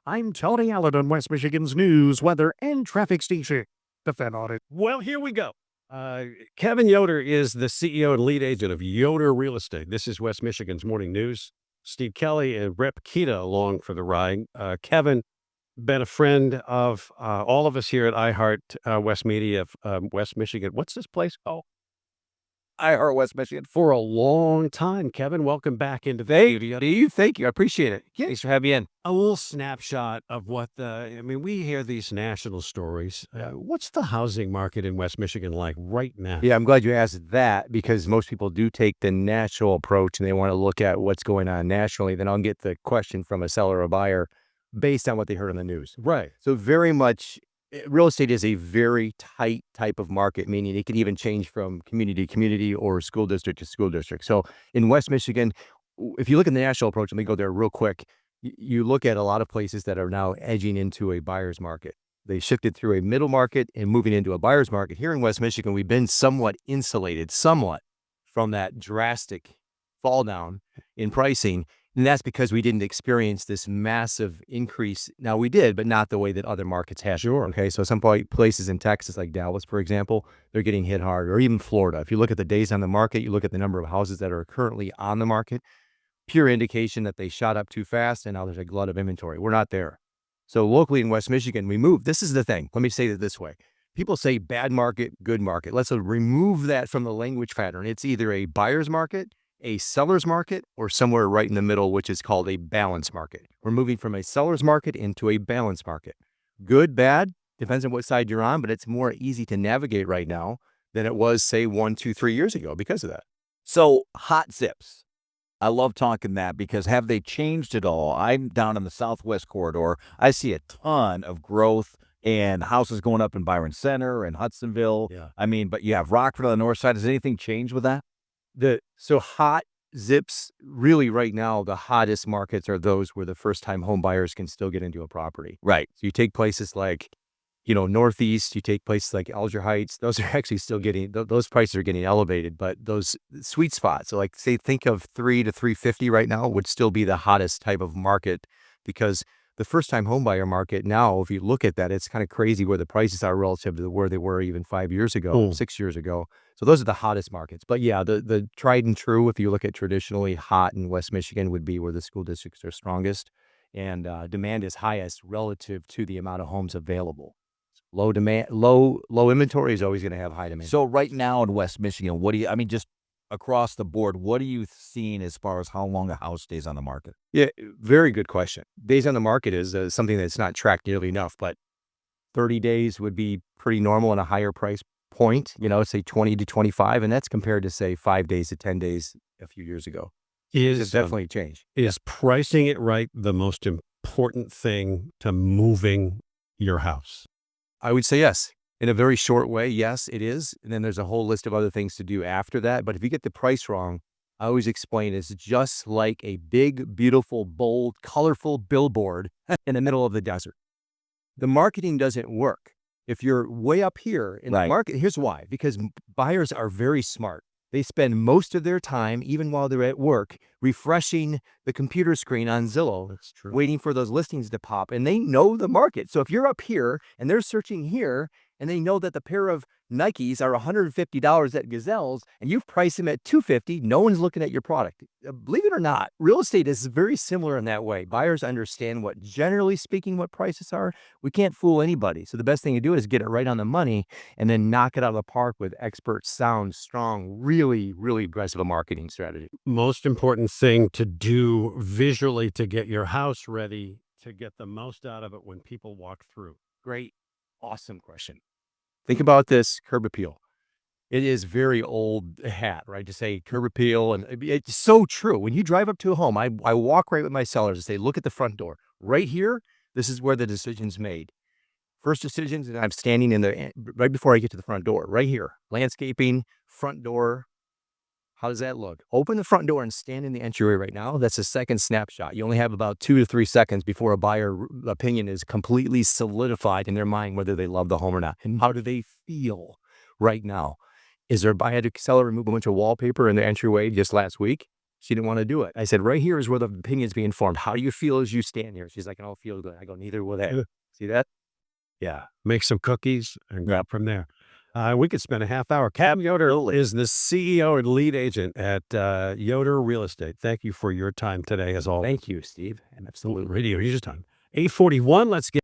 I'm Tony Allen on West Michigan's news, weather, and traffic station. The Fed Audit. Well, here we go. Kevin Yoder is the CEO and lead agent of Yoder Real Estate. This is West Michigan's morning news. Steve Kelly and Rep Kita along for the ride. Kevin, been a friend of all of us here at iHeart West Media, West Michigan. What's this place called? iHeart West Michigan. For a long time. Kevin, welcome back into the studio. Thank you. I appreciate it. Yeah. Thanks for having me in. A little snapshot of we hear these national stories. What's the housing market in West Michigan like right now? Yeah, I'm glad you asked that because most people do take the national approach and they want to look at what's going on nationally. Then I'll get the question from a seller or buyer based on what they heard on the news. Right. So very much real estate is a very tight type of market, meaning it can even change from community to community or school district to school district. So in West Michigan, if you look at the national approach, let me go there real quick. You look at a lot of places that are now edging into a buyer's market. They shifted through a middle market and moving into a buyer's market. Here in West Michigan, we've been somewhat insulated, from that drastic fall down in pricing. And that's because we didn't experience this massive increase. Now we did, but not the way that other markets have. Sure. Okay. So some places in Texas, like Dallas, for example, they're getting hit hard, or even Florida. If you look at the days on the market, you look at the number of houses that are currently on the market, pure indication that they shot up too fast and now there's a glut of inventory. We're not there. So locally in West Michigan, we moved. This is the thing. Let me say it this way. People say bad market, good market. Let's remove that from the language pattern. It's either a buyer's market, a seller's market, or somewhere right in the middle, which is called a balanced market. We're moving from a seller's market into a balanced market. Good, bad, depends on what side you're on, but it's more easy to navigate right now than it was, say, 1, 2, 3 years ago because of that. So hot zips. I love talking that because have they changed at all? I'm down in the Southwest corridor. I see a ton of growth and houses going up in Byron Center and Hudsonville. Yeah. But you have Rockford on the north side. Has anything changed with that? So hot zips, really right now, the hottest markets are those where the first-time home buyers can still get into a property. Right. So you take places like, Northeast, you take places like Alger Heights, those are actually still getting, those prices are getting elevated, but those sweet spots, so like say, think of 3 to 350 right now would still be the hottest type of market because the first-time home buyer market now, if you look at that, it's kind of crazy where the prices are relative to where they were even 5 years ago, 6 years ago. So those are the hottest markets. But yeah, the tried and true, if you look at traditionally hot in West Michigan, would be where the school districts are strongest and demand is highest relative to the amount of homes available. Low demand, low inventory is always going to have high demand. So right now in West Michigan, just across the board, what are you seeing as far as how long a house stays on the market? Yeah, very good question. Days on the market is something that's not tracked nearly enough, but 30 days would be pretty normal in a higher price point, say 20 to 25, and that's compared to say 5 days to 10 days a few years ago. It's definitely changed. Is pricing it right the most important thing to moving your house? I would say yes. In a very short way, yes, it is. And then there's a whole list of other things to do after that. But if you get the price wrong, I always explain it's just like a big, beautiful, bold, colorful billboard in the middle of the desert. The marketing doesn't work. If you're way up here in the market, here's why. Because buyers are very smart. They spend most of their time, even while they're at work, refreshing the computer screen on Zillow. That's true. Waiting for those listings to pop. And they know the market. So if you're up here and they're searching here and they know that the pair of Nikes are $150 at Gazelles and you've priced them at $250, no one's looking at your product. Believe it or not, real estate is very similar in that way. Buyers understand generally speaking, what prices are. We can't fool anybody. So the best thing to do is get it right on the money and then knock it out of the park with expert, sound, strong, really, really aggressive marketing strategy. Most important thing to do visually to get your house ready to get the most out of it when people walk through. Great, awesome question. Think about this curb appeal. It is very old hat, right? To say curb appeal, and it's so true. When you drive up to a home, I walk right with my sellers and say, look at the front door. Right here, this is where the decision's made. First decisions, and I'm standing right before I get to the front door, right here. Landscaping, front door. How does that look? Open the front door and stand in the entryway right now. That's a second snapshot. You only have about 2 to 3 seconds before a buyer opinion is completely solidified in their mind, whether they love the home or not. And how do they feel right now? Is there a buyer to seller remove a bunch of wallpaper in the entryway just last week? She didn't want to do it. I said, right here is where the opinion's being formed. How do you feel as you stand here? She's like, I don't feel good. I go, neither will they. See that? Yeah. Make some cookies and go from there. We could spend a half hour. Kevin Yoder is the CEO and lead agent at Yoder Real Estate. Thank you for your time today, as always. Thank you, Steve. And absolutely. Radio, you just done. 8:41. Let's get